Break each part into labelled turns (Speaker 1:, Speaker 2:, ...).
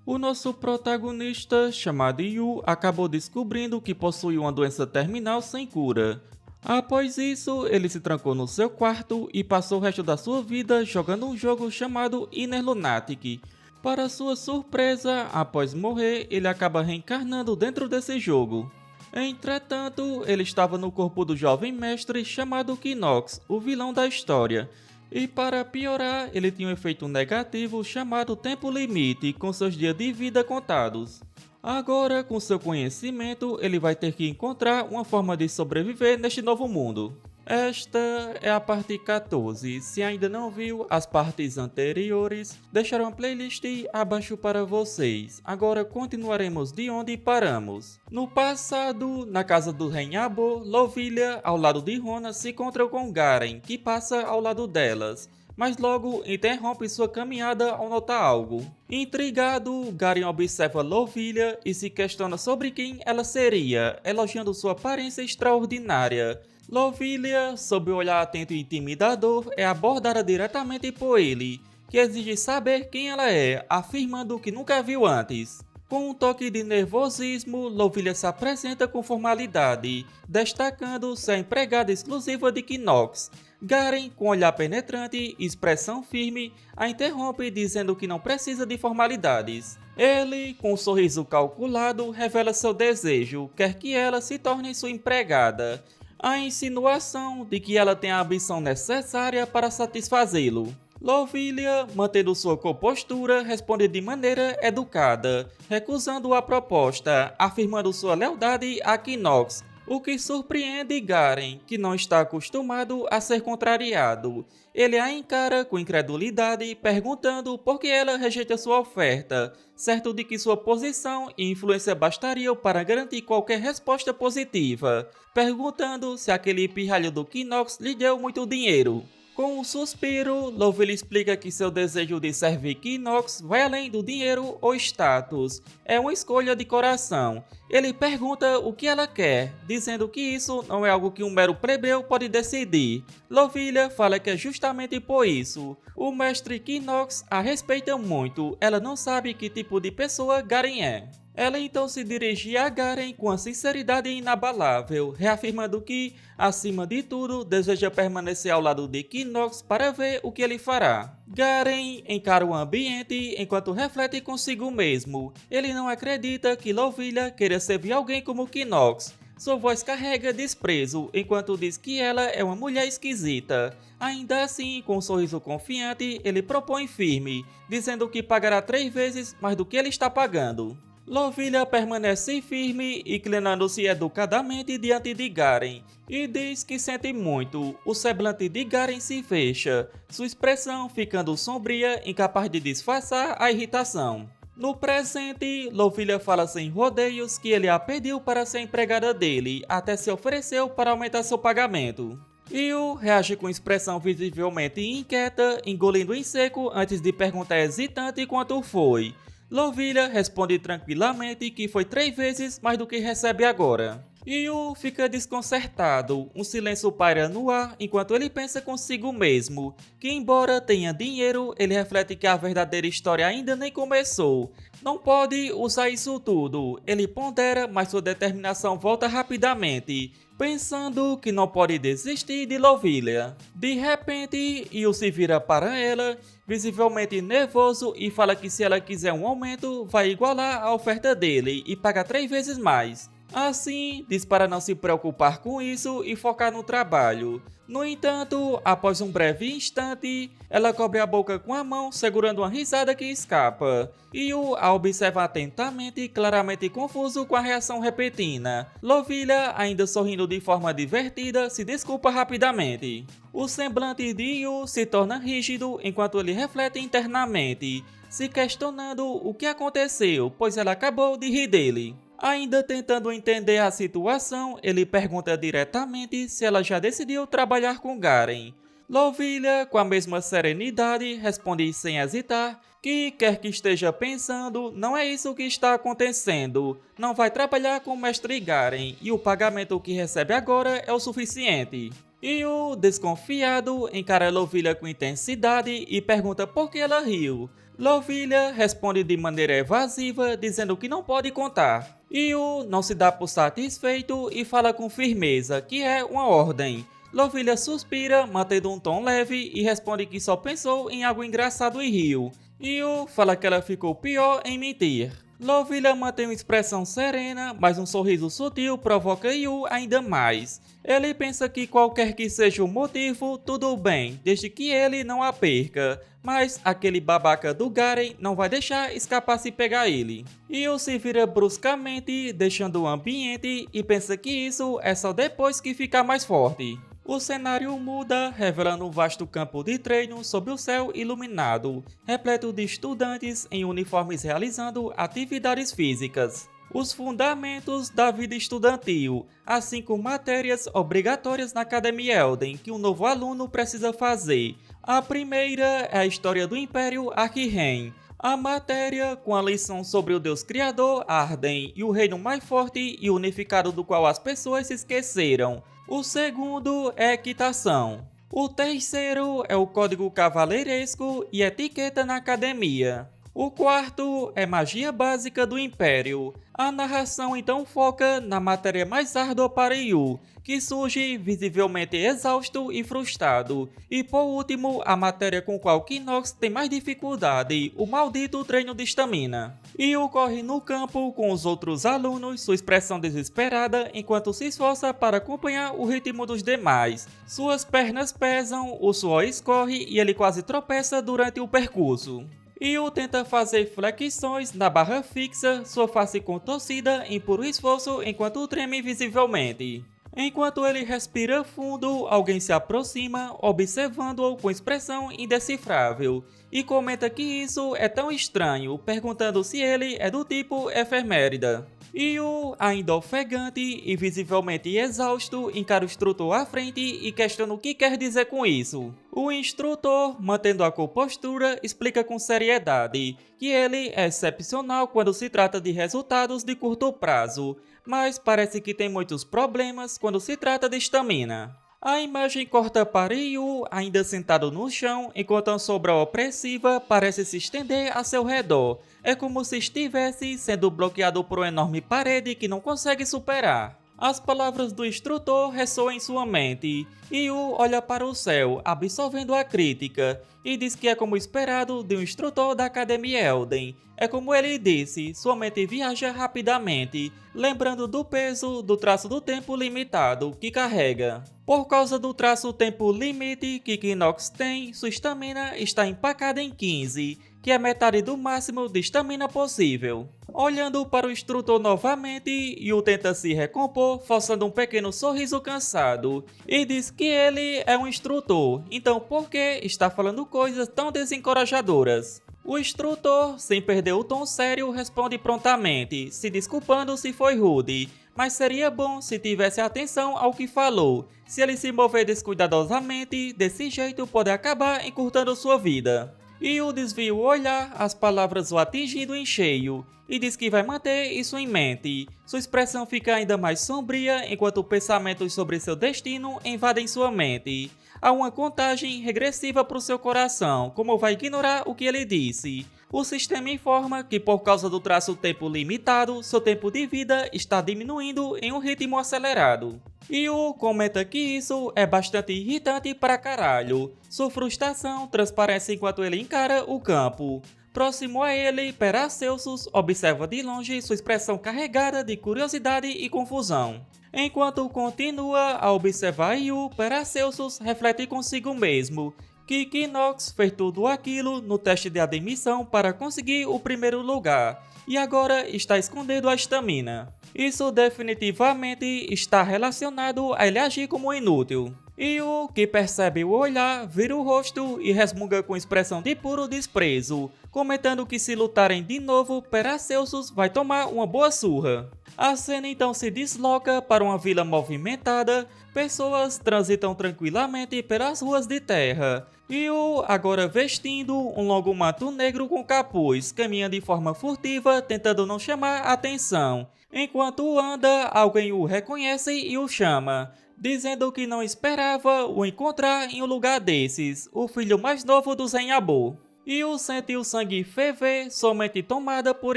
Speaker 1: O nosso protagonista, chamado Yu, acabou descobrindo que possui uma doença terminal sem cura. Após isso, ele se trancou no seu quarto e passou o resto da sua vida jogando um jogo chamado Inner Lunatic. Para sua surpresa, após morrer, ele acaba reencarnando dentro desse jogo. Entretanto, ele estava no corpo do jovem mestre chamado Kinox, o vilão da história. E para piorar, ele tinha um efeito negativo chamado Tempo Limite, com seus dias de vida contados. Agora, com seu conhecimento, ele vai ter que encontrar uma forma de sobreviver neste novo mundo. Esta é a parte 14. Se ainda não viu as partes anteriores, deixarei uma playlist abaixo para vocês. Agora continuaremos de onde paramos. No passado, na casa do rei Abo, Lovilha, ao lado de Rona, se encontra com Garen, que passa ao lado delas. Mas logo interrompe sua caminhada ao notar algo. Intrigado, Garen observa Lovilha e se questiona sobre quem ela seria, elogiando sua aparência extraordinária. Lovilha, sob o olhar atento e intimidador, é abordada diretamente por ele, que exige saber quem ela é, afirmando que nunca a viu antes. Com um toque de nervosismo, Lovilha se apresenta com formalidade, destacando ser a empregada exclusiva de Kinox. Garen, com olhar penetrante e expressão firme, a interrompe dizendo que não precisa de formalidades. Ele, com um sorriso calculado, revela seu desejo, quer que ela se torne sua empregada. A insinuação de que ela tem a ambição necessária para satisfazê-lo. Lovilha, mantendo sua compostura, responde de maneira educada, recusando a proposta, afirmando sua lealdade a Kinox, o que surpreende Garen, que não está acostumado a ser contrariado. Ele a encara com incredulidade, perguntando por que ela rejeita sua oferta, certo de que sua posição e influência bastariam para garantir qualquer resposta positiva, perguntando se aquele pirralho do Kinox lhe deu muito dinheiro. Com um suspiro, Lovilha explica que seu desejo de servir Kinox vai além do dinheiro ou status. É uma escolha de coração. Ele pergunta o que ela quer, dizendo que isso não é algo que um mero plebeu pode decidir. Lovilha fala que é justamente por isso. O mestre Kinox a respeita muito, ela não sabe que tipo de pessoa Garen é. Ela então se dirige a Garen com a sinceridade inabalável, reafirmando que, acima de tudo, deseja permanecer ao lado de Kinox para ver o que ele fará. Garen encara o ambiente enquanto reflete consigo mesmo. Ele não acredita que Lovilha queira servir alguém como Kinox. Sua voz carrega desprezo, enquanto diz que ela é uma mulher esquisita. Ainda assim, com um sorriso confiante, ele propõe firme, dizendo que pagará 3 vezes mais do que ele está pagando. Lovilha permanece firme, inclinando-se educadamente diante de Garen, e diz que sente muito. O semblante de Garen se fecha, sua expressão ficando sombria, incapaz de disfarçar a irritação. No presente, Lovilha fala sem rodeios que ele a pediu para ser empregada dele, até se ofereceu para aumentar seu pagamento. Yu reage com expressão visivelmente inquieta, engolindo em seco antes de perguntar hesitante quanto foi. Lovilha responde tranquilamente que foi 3 vezes mais do que recebe agora. Yu fica desconcertado, um silêncio paira no ar enquanto ele pensa consigo mesmo, que embora tenha dinheiro, ele reflete que a verdadeira história ainda nem começou. Não pode usar isso tudo, ele pondera, mas sua determinação volta rapidamente, pensando que não pode desistir de Lovilha. De repente, Yu se vira para ela, visivelmente nervoso, e fala que se ela quiser um aumento, vai igualar a oferta dele e pagar 3 vezes mais. Assim, diz para não se preocupar com isso e focar no trabalho. No entanto, após um breve instante, ela cobre a boca com a mão, segurando uma risada que escapa. Yu a observa atentamente, claramente confuso com a reação repentina. Lovilha, ainda sorrindo de forma divertida, se desculpa rapidamente. O semblante de Yu se torna rígido enquanto ele reflete internamente, se questionando o que aconteceu, pois ela acabou de rir dele. Ainda tentando entender a situação, ele pergunta diretamente se ela já decidiu trabalhar com Garen. Lovilha, com a mesma serenidade, responde sem hesitar que quer que esteja pensando, não é isso que está acontecendo. Não vai trabalhar com o mestre Garen e o pagamento que recebe agora é o suficiente. Yu, desconfiado, encara Lovilha com intensidade e pergunta por que ela riu. Lovilha responde de maneira evasiva, dizendo que não pode contar. Yu não se dá por satisfeito e fala com firmeza que é uma ordem. Lovilha suspira, mantendo um tom leve, e responde que só pensou em algo engraçado e riu. Yu fala que ela ficou pior em mentir. Lovilha mantém uma expressão serena, mas um sorriso sutil provoca Yu ainda mais. Ele pensa que qualquer que seja o motivo, tudo bem, desde que ele não a perca. Mas aquele babaca do Garen não vai deixar escapar se pegar ele. Yu se vira bruscamente, deixando o ambiente, e pensa que isso é só depois que ficar mais forte. O cenário muda, revelando um vasto campo de treino sob o céu iluminado, repleto de estudantes em uniformes realizando atividades físicas. Os fundamentos da vida estudantil, assim como matérias obrigatórias na Academia Elden que um novo aluno precisa fazer. A primeira é a história do Império Arquirren. A matéria, com a lição sobre o Deus Criador, Arden, e o reino mais forte e unificado do qual as pessoas se esqueceram. O segundo é equitação. O terceiro é o código cavaleiresco e etiqueta na academia. O quarto é magia básica do Império. A narração então foca na matéria mais árdua para Yu, que surge visivelmente exausto e frustrado. E por último, a matéria com qual Quinox tem mais dificuldade, o maldito treino de estamina. Yu corre no campo com os outros alunos, sua expressão desesperada, enquanto se esforça para acompanhar o ritmo dos demais. Suas pernas pesam, o suor escorre e ele quase tropeça durante o percurso. Yu tenta fazer flexões na barra fixa, sua face contorcida em puro esforço enquanto treme visivelmente. Enquanto ele respira fundo, alguém se aproxima, observando-o com expressão indecifrável, e comenta que isso é tão estranho, perguntando se ele é do tipo efemérida. Yu, ainda ofegante e visivelmente exausto, encara o instrutor à frente e questiona o que quer dizer com isso. O instrutor, mantendo a compostura, explica com seriedade que ele é excepcional quando se trata de resultados de curto prazo, mas parece que tem muitos problemas quando se trata de estamina. A imagem corta para Yu, ainda sentado no chão, enquanto a sombra opressiva parece se estender a seu redor. É como se estivesse sendo bloqueado por uma enorme parede que não consegue superar. As palavras do instrutor ressoam em sua mente. Yu olha para o céu, absorvendo a crítica, e diz que é como esperado de um instrutor da Academia Elden. É como ele disse, sua mente viaja rapidamente, lembrando do peso do traço do tempo limitado que carrega. Por causa do traço tempo limite que Quinox tem, sua estamina está empacada em 15, que é metade do máximo de estamina possível. Olhando para o instrutor novamente, Yu tenta se recompor, forçando um pequeno sorriso cansado, e diz que ele é um instrutor, então por que está falando coisas tão desencorajadoras? O instrutor, sem perder o tom sério, responde prontamente, se desculpando se foi rude, mas seria bom se tivesse atenção ao que falou. Se ele se mover descuidadosamente, desse jeito pode acabar encurtando sua vida. Yu desvia o olhar, as palavras o atingindo em cheio, e diz que vai manter isso em mente. Sua expressão fica ainda mais sombria enquanto pensamentos sobre seu destino invadem sua mente. Há uma contagem regressiva para o seu coração, como vai ignorar o que ele disse. O sistema informa que por causa do traço tempo limitado, seu tempo de vida está diminuindo em um ritmo acelerado. Yu comenta que isso é bastante irritante pra caralho. Sua frustração transparece enquanto ele encara o campo. Próximo a ele, Paracelsus observa de longe sua expressão carregada de curiosidade e confusão. Enquanto continua a observar Yu, Paracelsus reflete consigo mesmo que Quinox fez tudo aquilo no teste de admissão para conseguir o primeiro lugar, e agora está escondendo a estamina. Isso definitivamente está relacionado a ele agir como um inútil. Yu, que percebe o olhar, vira o rosto e resmunga com expressão de puro desprezo, comentando que se lutarem de novo, Paracelsus vai tomar uma boa surra. A cena então se desloca para uma vila movimentada, pessoas transitam tranquilamente pelas ruas de terra. Yu, agora vestindo um longo manto negro com capuz, caminha de forma furtiva, tentando não chamar atenção. Enquanto anda, alguém o reconhece e o chama, dizendo que não esperava o encontrar em um lugar desses, o filho mais novo do Zenyabu. Yu sente o sangue ferver, somente tomada por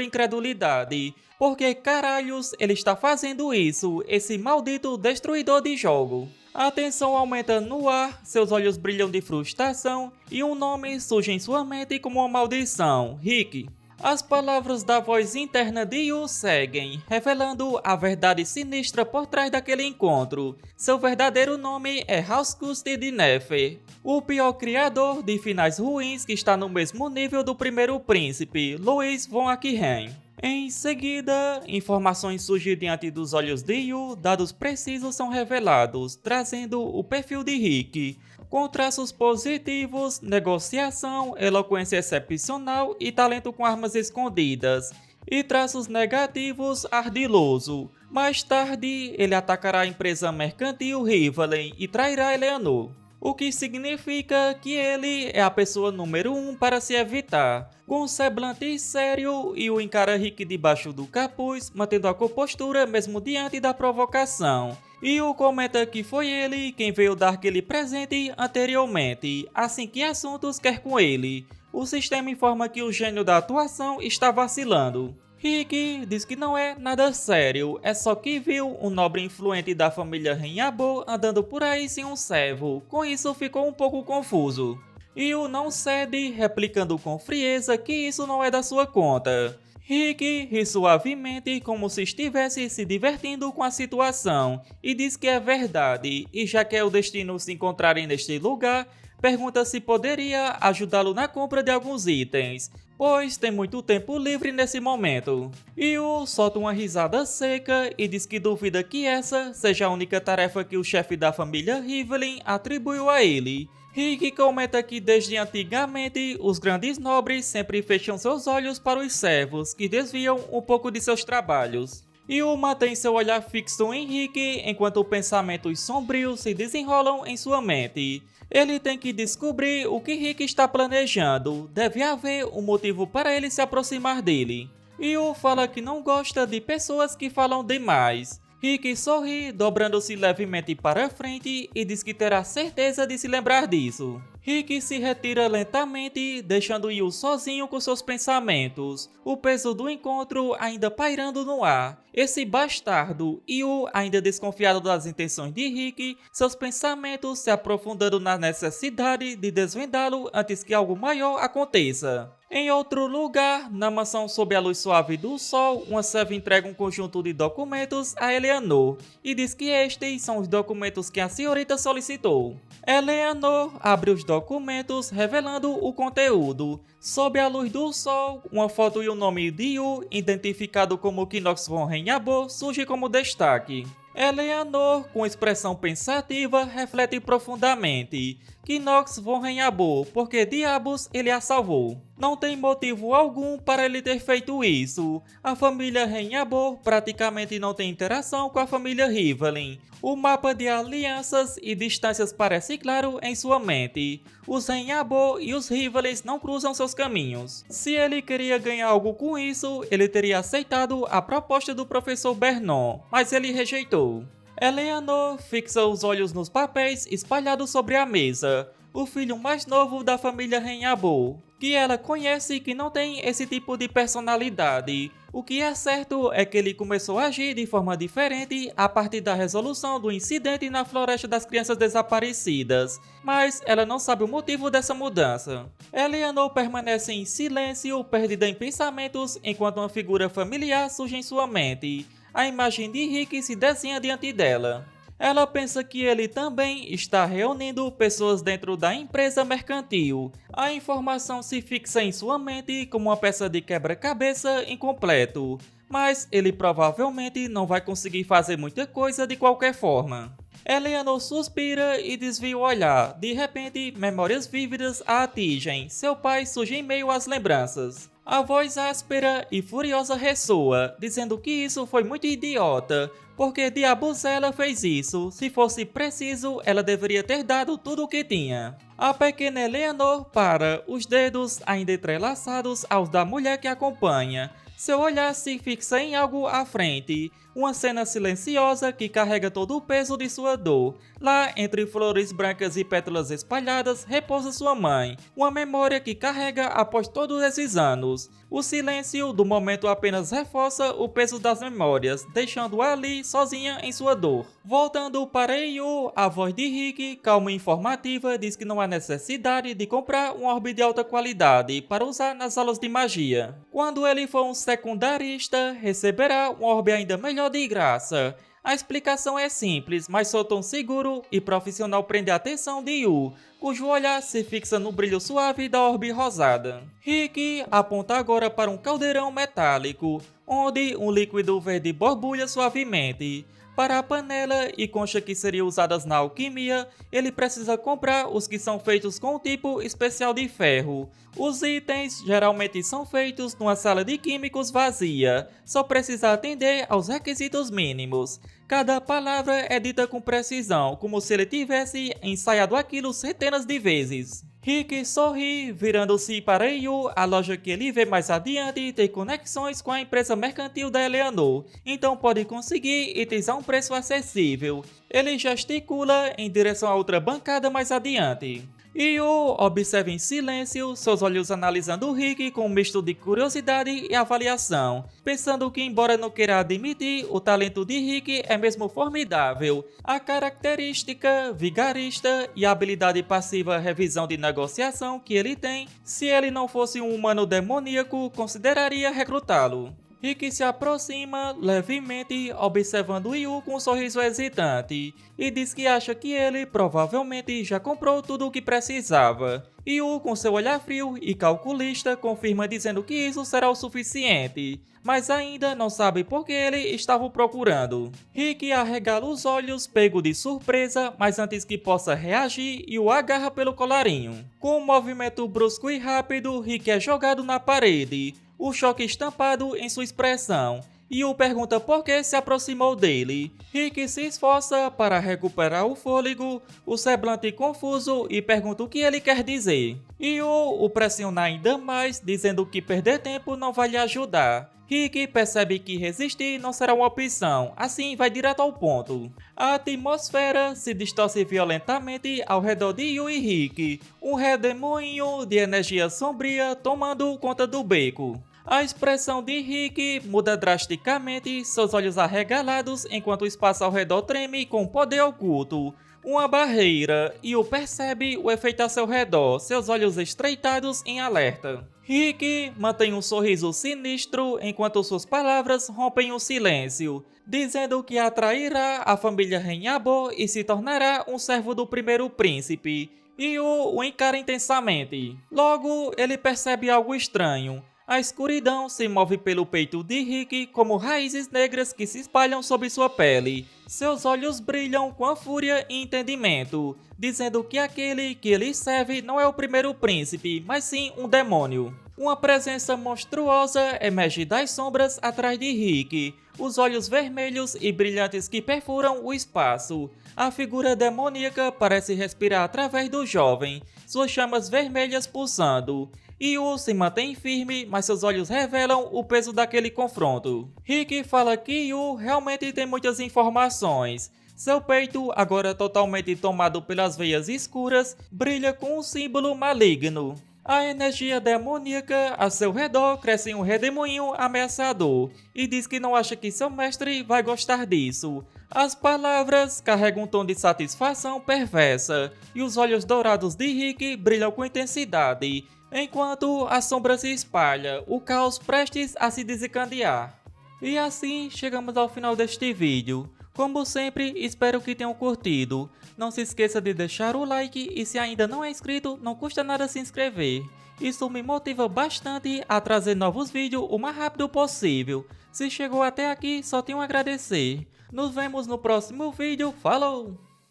Speaker 1: incredulidade. Por que caralhos ele está fazendo isso, esse maldito destruidor de jogo? A tensão aumenta no ar, seus olhos brilham de frustração e um nome surge em sua mente como uma maldição, Rick. As palavras da voz interna de Yu seguem, revelando a verdade sinistra por trás daquele encontro. Seu verdadeiro nome é Hauskusti de Nefer, o pior criador de finais ruins que está no mesmo nível do primeiro príncipe, Louis von Aquitaine. Em seguida, informações surgem diante dos olhos de Yu, dados precisos são revelados, trazendo o perfil de Rick, com traços positivos, negociação, eloquência excepcional e talento com armas escondidas, e traços negativos, ardiloso. Mais tarde, ele atacará a empresa mercantil Rivalen e trairá Eleanor, o que significa que ele é a pessoa número 1 para se evitar. Com um semblante sério, e o encara Rick debaixo do capuz, mantendo a compostura mesmo diante da provocação. E o comenta que foi ele quem veio dar aquele presente anteriormente, assim que assuntos quer com ele. O sistema informa que o gênio da atuação está vacilando. Rick diz que não é nada sério, é só que viu um nobre influente da família Renhabo andando por aí sem um servo, com isso ficou um pouco confuso. E o não cede, replicando com frieza que isso não é da sua conta. Rick ri suavemente como se estivesse se divertindo com a situação e diz que é verdade, e já que é o destino se encontrarem neste lugar, pergunta se poderia ajudá-lo na compra de alguns itens, pois tem muito tempo livre nesse momento. Yu solta uma risada seca e diz que duvida que essa seja a única tarefa que o chefe da família Rivalen atribuiu a ele. Rick comenta que desde antigamente os grandes nobres sempre fecham seus olhos para os servos que desviam um pouco de seus trabalhos. Yu mantém seu olhar fixo em Rick enquanto pensamentos sombrios se desenrolam em sua mente. Ele tem que descobrir o que Rick está planejando, deve haver um motivo para ele se aproximar dele. Yu fala que não gosta de pessoas que falam demais. Rick sorri, dobrando-se levemente para frente e diz que terá certeza de se lembrar disso. Rick se retira lentamente, deixando Yu sozinho com seus pensamentos, o peso do encontro ainda pairando no ar. Esse bastardo, Yu ainda desconfiado das intenções de Rick, seus pensamentos se aprofundando na necessidade de desvendá-lo antes que algo maior aconteça. Em outro lugar, na mansão sob a luz suave do sol, uma serva entrega um conjunto de documentos a Eleanor e diz que estes são os documentos que a senhorita solicitou. Eleanor abre os documentos revelando o conteúdo. Sob a luz do sol, uma foto e o nome de Yu, identificado como Knox von Renhabo, surge como destaque. Eleanor, com expressão pensativa, reflete profundamente. Knox von Renhabo, porque diabos ele a salvou? Não tem motivo algum para ele ter feito isso. A família Renhabo praticamente não tem interação com a família Rivalen. O mapa de alianças e distâncias parece claro em sua mente. Os Renhabo e os Rivalens não cruzam seus caminhos. Se ele queria ganhar algo com isso, ele teria aceitado a proposta do professor Bernon, mas ele rejeitou. Eleanor fixa os olhos nos papéis espalhados sobre a mesa. O filho mais novo da família Renhabo, que ela conhece que não tem esse tipo de personalidade. O que é certo é que ele começou a agir de forma diferente a partir da resolução do incidente na Floresta das Crianças Desaparecidas, mas ela não sabe o motivo dessa mudança. Eleanor permanece em silêncio, perdida em pensamentos, enquanto uma figura familiar surge em sua mente. A imagem de Rick se desenha diante dela. Ela pensa que ele também está reunindo pessoas dentro da empresa mercantil. A informação se fixa em sua mente como uma peça de quebra-cabeça incompleto, mas ele provavelmente não vai conseguir fazer muita coisa de qualquer forma. Eleanor suspira e desvia o olhar. De repente, memórias vívidas a atingem. Seu pai surge em meio às lembranças. A voz áspera e furiosa ressoa, dizendo que isso foi muito idiota. Porque diabos ela fez isso? Se fosse preciso, ela deveria ter dado tudo o que tinha. A pequena Eleanor para, os dedos ainda entrelaçados aos da mulher que acompanha. Seu olhar se fixa em algo à frente, uma cena silenciosa que carrega todo o peso de sua dor. Lá, entre flores brancas e pétalas espalhadas, repousa sua mãe, uma memória que carrega após todos esses anos. O silêncio do momento apenas reforça o peso das memórias, deixando-a ali sozinha em sua dor. Voltando para Yu, a voz de Rick, calma e informativa, diz que não há necessidade de comprar um orbe de alta qualidade para usar nas aulas de magia. Quando ele for um secundarista, receberá um orbe ainda melhor de graça. A explicação é simples, mas seu tom seguro e profissional prende a atenção de Yu, cujo olhar se fixa no brilho suave da orbe rosada. Rick aponta agora para um caldeirão metálico, onde um líquido verde borbulha suavemente. Para a panela e concha que seriam usadas na alquimia, ele precisa comprar os que são feitos com um tipo especial de ferro. Os itens geralmente são feitos numa sala de químicos vazia, só precisa atender aos requisitos mínimos. Cada palavra é dita com precisão, como se ele tivesse ensaiado aquilo centenas de vezes. Rick sorri, virando-se para Yu, a loja que ele vê mais adiante tem conexões com a empresa mercantil da Eleanor, então pode conseguir itens a um preço acessível. Ele gesticula em direção a outra bancada mais adiante. Yu observa em silêncio, seus olhos analisando Rick com um misto de curiosidade e avaliação, pensando que, embora não queira admitir, o talento de Rick é mesmo formidável. A característica vigarista e a habilidade passiva revisão de negociação que ele tem, se ele não fosse um humano demoníaco, consideraria recrutá-lo. Rick se aproxima levemente, observando Yu com um sorriso hesitante, e diz que acha que ele provavelmente já comprou tudo o que precisava. Yu, com seu olhar frio e calculista, confirma dizendo que isso será o suficiente, mas ainda não sabe por que ele estava o procurando. Rick arregala os olhos, pego de surpresa, mas antes que possa reagir, Yu agarra pelo colarinho. Com um movimento brusco e rápido, Rick é jogado na parede, o choque estampado em sua expressão. Yu pergunta por que se aproximou dele. Rick se esforça para recuperar o fôlego, o semblante confuso, e pergunta o que ele quer dizer. Yu o pressiona ainda mais, dizendo que perder tempo não vai lhe ajudar. Rick percebe que resistir não será uma opção, assim vai direto ao ponto. A atmosfera se distorce violentamente ao redor de Yu e Rick, um redemoinho de energia sombria tomando conta do beco. A expressão de Rick muda drasticamente, seus olhos arregalados enquanto o espaço ao redor treme com poder oculto. Uma barreira, e o percebe o efeito a seu redor, seus olhos estreitados em alerta. Rick mantém um sorriso sinistro enquanto suas palavras rompem o silêncio, dizendo que atrairá a família Renhabo e se tornará um servo do primeiro príncipe. E o encara intensamente. Logo, ele percebe algo estranho. A escuridão se move pelo peito de Rick como raízes negras que se espalham sobre sua pele. Seus olhos brilham com a fúria e entendimento, dizendo que aquele que ele serve não é o primeiro príncipe, mas sim um demônio. Uma presença monstruosa emerge das sombras atrás de Rick, os olhos vermelhos e brilhantes que perfuram o espaço. A figura demoníaca parece respirar através do jovem, suas chamas vermelhas pulsando. Yu se mantém firme, mas seus olhos revelam o peso daquele confronto. Rick fala que Yu realmente tem muitas informações. Seu peito, agora totalmente tomado pelas veias escuras, brilha com um símbolo maligno. A energia demoníaca a seu redor cresce em um redemoinho ameaçador, e diz que não acha que seu mestre vai gostar disso. As palavras carregam um tom de satisfação perversa, e os olhos dourados de Rick brilham com intensidade, enquanto a sombra se espalha, o caos prestes a se desencadear. E assim chegamos ao final deste vídeo. Como sempre, espero que tenham curtido. Não se esqueça de deixar o like e se ainda não é inscrito, não custa nada se inscrever. Isso me motiva bastante a trazer novos vídeos o mais rápido possível. Se chegou até aqui, só tenho a agradecer. Nos vemos no próximo vídeo. Falou!